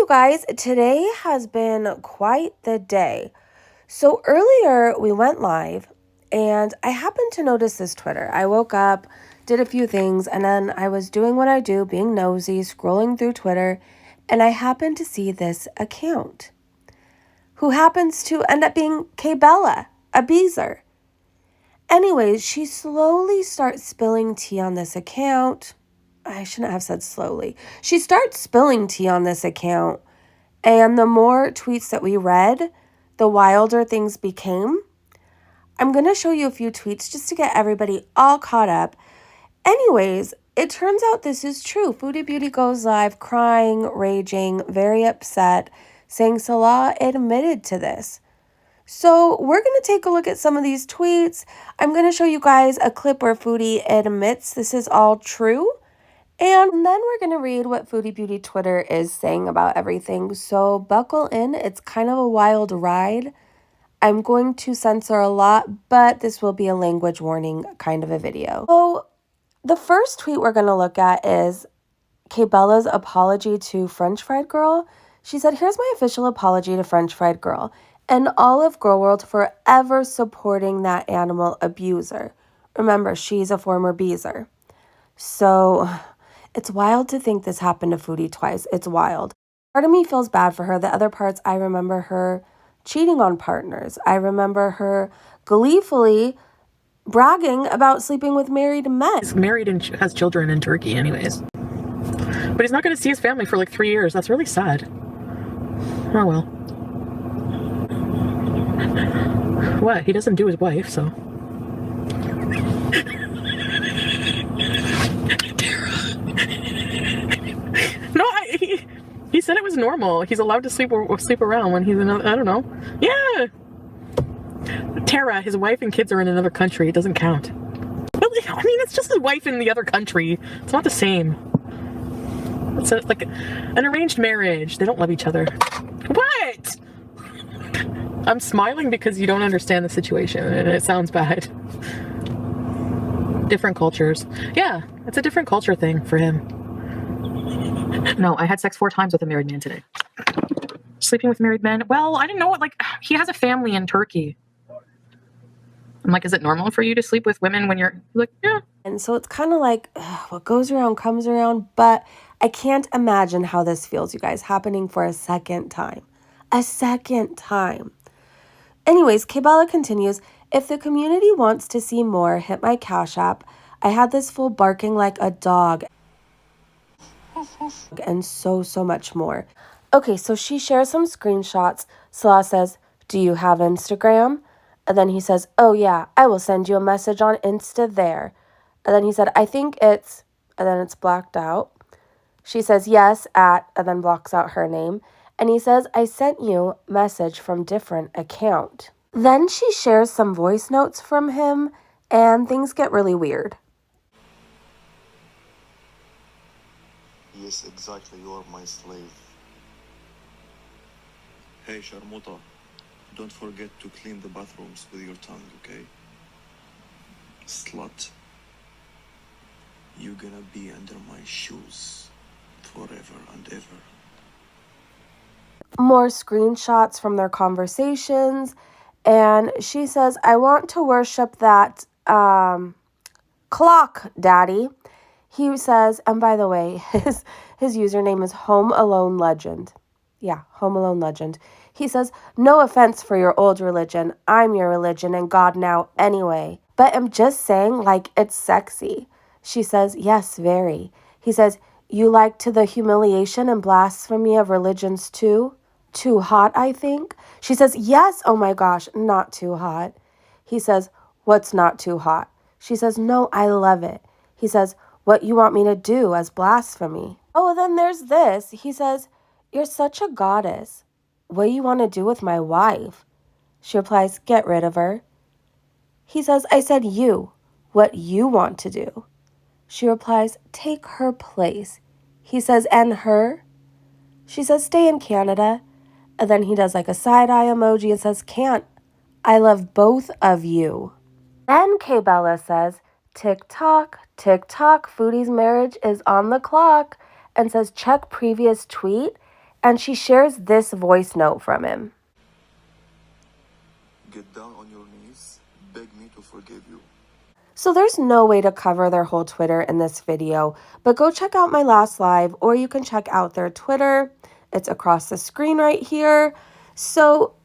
guys, today has been quite the day. So earlier we went live and I happened to notice this Twitter. I woke up, did a few things, and then I was doing what I do, being nosy, scrolling through Twitter, and I happened to see this account who happens to end up being Kella, a beezer. Anyways, she slowly starts spilling tea on this account. I shouldn't have said slowly. She starts spilling tea on this account. And the more tweets that we read, the wilder things became. I'm going to show you a few tweets just to get everybody all caught up. Anyways, it turns out this is true. Foodie Beauty goes live crying, raging, very upset, saying Salah admitted to this. So we're going to take a look at some of these tweets. I'm going to show you guys a clip where Foodie admits this is all true. And then we're going to read what Foodie Beauty Twitter is saying about everything. So buckle in. It's kind of a wild ride. I'm going to censor a lot, but this will be a language warning kind of a video. So the first tweet we're going to look at is Kella's apology to French Fried Girl. She said, "Here's my official apology to French Fried Girl and all of Girl World forever supporting that animal abuser." Remember, she's a former beezer. So it's wild to think this happened to Foodie twice. It's wild. Part of me feels bad for her. The other parts, I remember her cheating on partners. I remember her gleefully bragging about sleeping with married men. He's married and has children in Turkey anyways. But he's not going to see his family for like 3 years. That's really sad. Oh well. What? He doesn't do his wife, so. No, he said it was normal. He's allowed to sleep around when he's in I don't know. Yeah. Tara, his wife and kids are in another country. It doesn't count. Well, I mean, it's just his wife in the other country. It's not the same. It's like an arranged marriage. They don't love each other. What? I'm smiling because you don't understand the situation and it sounds bad. Different cultures. Yeah, it's a different culture thing for him. No, I had sex 4 times with a married man today. Sleeping with married men? Well, I didn't know what, he has a family in Turkey. I'm like, is it normal for you to sleep with women when you're like, yeah. And so it's kind of like, what goes around comes around, but I can't imagine how this feels, you guys, happening for a second time. A second time. Anyways, Kella continues, "If the community wants to see more, hit my Cash App. I had this fool barking like a dog." And so much more. Okay, so she shares some screenshots. Salah says, "Do you have Instagram?" And then he says, "Oh yeah, I will send you a message on Insta there." And then he said, "I think it's," and then it's blacked out. She says, "Yes, at," and then blocks out her name. And he says, "I sent you message from different account." Then she shares some voice notes from him, and things get really weird. "Yes, exactly, you are my slave. Hey, Sharmuta, don't forget to clean the bathrooms with your tongue, okay? Slut, you're gonna be under my shoes forever and ever." More screenshots from their conversations, and she says, "I want to worship that clock, Daddy." He says, and by the way, his username is Home Alone Legend. Yeah, Home Alone Legend. He says, "No offense for your old religion. I'm your religion and God now anyway. But I'm just saying, like, it's sexy." She says, "Yes, very." He says, "You like to the humiliation and blasphemy of religions too? Too hot, I think." She says, "Yes, oh my gosh, not too hot." He says, "What's not too hot?" She says, "No, I love it." He says, "What you want me to do as blasphemy?" Oh, then there's this. He says, "You're such a goddess. What do you want to do with my wife?" She replies, "Get rid of her." He says, "I said you. What you want to do?" She replies, "Take her place." He says, "And her?" She says, "Stay in Canada." And then he does like a side-eye emoji and says, "Can't. I love both of you." Then Kella says, "TikTok, TikTok, Foodie's marriage is on the clock," and says, "Check previous tweet." And she shares this voice note from him. Get down on your knees, beg me to forgive you. So there's no way to cover their whole Twitter in this video, but go check out my last live, or you can check out their Twitter. It's across the screen right here. So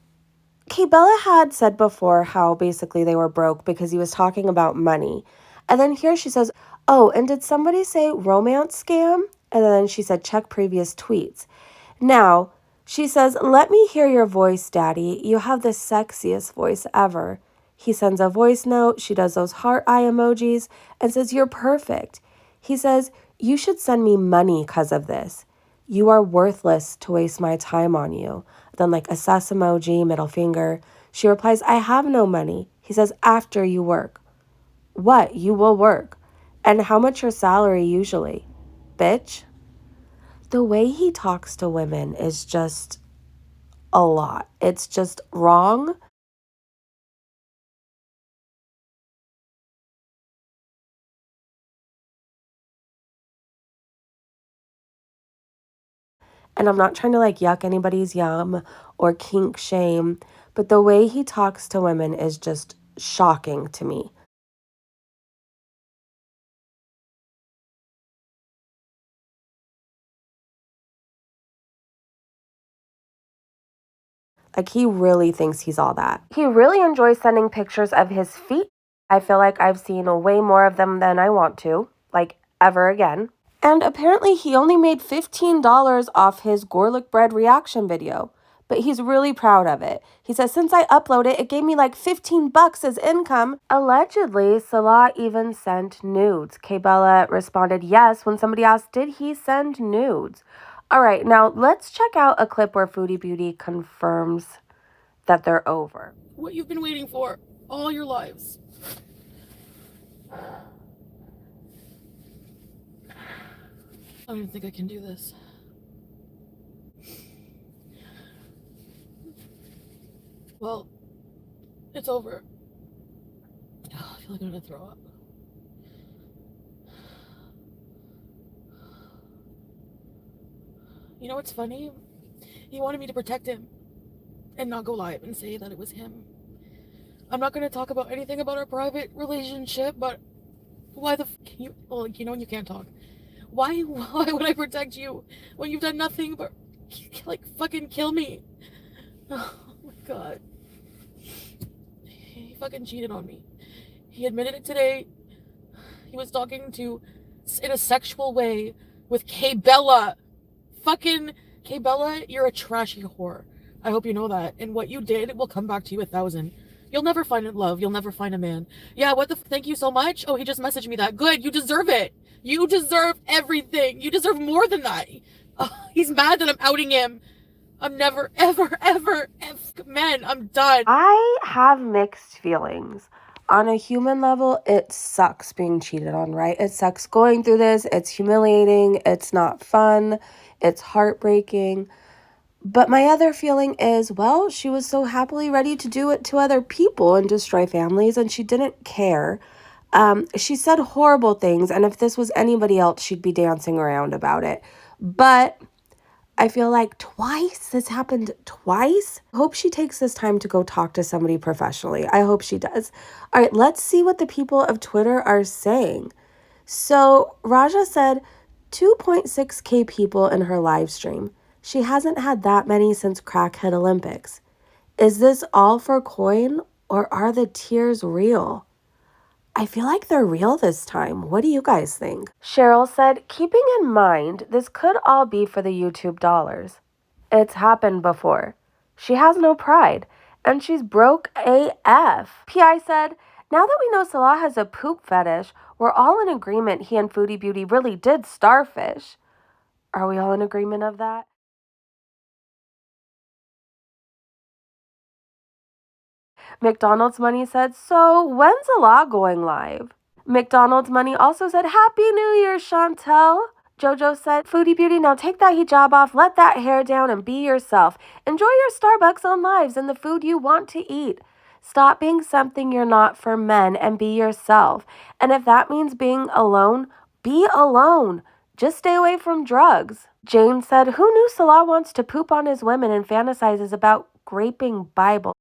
Kella had said before how basically they were broke because he was talking about money. And then here she says, oh, and did somebody say romance scam? And then she said, check previous tweets. Now, she says, let me hear your voice, Daddy. You have the sexiest voice ever. He sends a voice note. She does those heart eye emojis and says, you're perfect. He says, you should send me money because of this. You are worthless to waste my time on you. Then like a sus emoji, middle finger. She replies, I have no money. He says, after you work. What? You will work. And how much your salary usually? Bitch. The way he talks to women is just a lot. It's just wrong. And I'm not trying to like yuck anybody's yum or kink shame, but the way he talks to women is just shocking to me. Like, he really thinks he's all that. He really enjoys sending pictures of his feet. I feel like I've seen way more of them than I want to, like, ever again. And apparently he only made $15 off his garlic bread reaction video, but he's really proud of it. He says, since I uploaded it, it gave me like $15 as income. Allegedly, Salah even sent nudes. Kella responded yes when somebody asked, did he send nudes? All right, now let's check out a clip where Foodie Beauty confirms that they're over. What you've been waiting for all your lives. I don't even think I can do this. Well, it's over. Oh, I feel like I'm gonna throw up. You know what's funny? He wanted me to protect him and not go live and say that it was him. I'm not gonna talk about anything about our private relationship, but why the f- you? Well, you know when you can't talk. Why would I protect you when you've done nothing but like fucking kill me? Oh my god. He fucking cheated on me. He admitted it today. He was talking to in a sexual way with Kella. Fucking Kella, you're a trashy whore. I hope you know that. And what you did will come back to you 1,000. You'll never find love. You'll never find a man. Yeah, what the thank you so much? Oh, he just messaged me that. Good, you deserve it. You deserve everything. You deserve more than that. Oh, he's mad that I'm outing him. I'm never, ever, man, I'm done. I have mixed feelings. On a human level, it sucks being cheated on, right? It sucks going through this. It's humiliating. It's not fun. It's heartbreaking. But my other feeling is, well, she was so happily ready to do it to other people and destroy families, and she didn't care. She said horrible things, and if this was anybody else, she'd be dancing around about it. But I feel like twice, this happened twice. I hope she takes this time to go talk to somebody professionally. I hope she does. All right, let's see what the people of Twitter are saying. So Raja said 2.6K people in her live stream. She hasn't had that many since Crackhead Olympics. Is this all for coin, or are the tears real? I feel like they're real this time. What do you guys think? Cheryl said, keeping in mind, this could all be for the YouTube dollars. It's happened before. She has no pride, and she's broke AF. PI said, now that we know Salah has a poop fetish, we're all in agreement he and Foodie Beauty really did starfish. Are we all in agreement of that? McDonald's Money said, so when's Salah going live? McDonald's Money also said, Happy New Year, Chantel. Jojo said, Foodie Beauty, now take that hijab off, let that hair down, and be yourself. Enjoy your Starbucks on lives and the food you want to eat. Stop being something you're not for men and be yourself. And if that means being alone, be alone. Just stay away from drugs. Jane said, who knew Salah wants to poop on his women and fantasizes about graping Bible?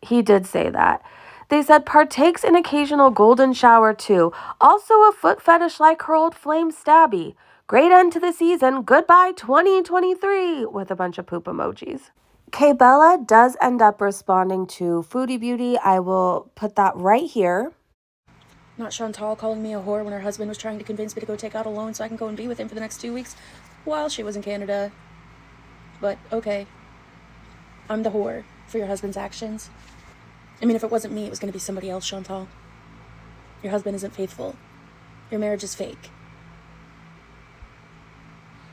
He did say that. They said partakes in occasional golden shower too. Also a foot fetish like her old flame stabby. Great end to the season. Goodbye 2023 with a bunch of poop emojis. Kella does end up responding to Foodie Beauty. I will put that right here. Not Chantal calling me a whore when her husband was trying to convince me to go take out a loan so I can go and be with him for the next 2 weeks while she was in Canada. But okay. I'm the whore for your husband's actions. I mean, if it wasn't me, it was going to be somebody else, Chantal. Your husband isn't faithful. Your marriage is fake.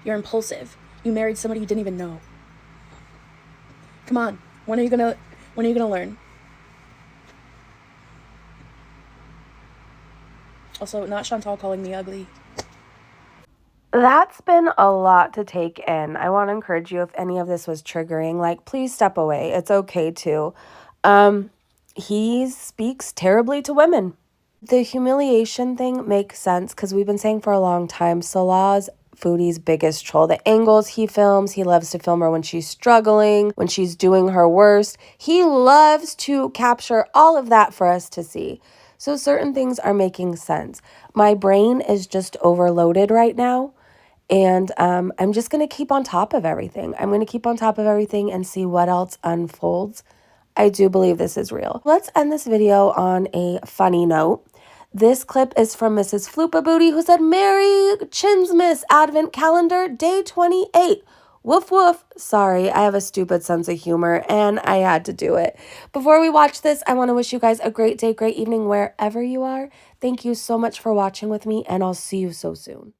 You're impulsive. You married somebody you didn't even know. Come on. When are you gonna learn? Also, not Chantal calling me ugly. That's been a lot to take in. I want to encourage you, if any of this was triggering, like, please step away. It's okay to. He speaks terribly to women. The humiliation thing makes sense because we've been saying for a long time, Salah's Foodie's biggest troll. The angles he films, he loves to film her when she's struggling, when she's doing her worst. He loves to capture all of that for us to see. So certain things are making sense. My brain is just overloaded right now. And I'm just going to keep on top of everything. I'm going to keep on top of everything and see what else unfolds. I do believe this is real. Let's end this video on a funny note. This clip is from Mrs. Floopa Booty, who said, Merry Chinsmas Advent Calendar, day 28. Woof woof. Sorry, I have a stupid sense of humor and I had to do it. Before we watch this, I want to wish you guys a great day, great evening, wherever you are. Thank you so much for watching with me, and I'll see you so soon.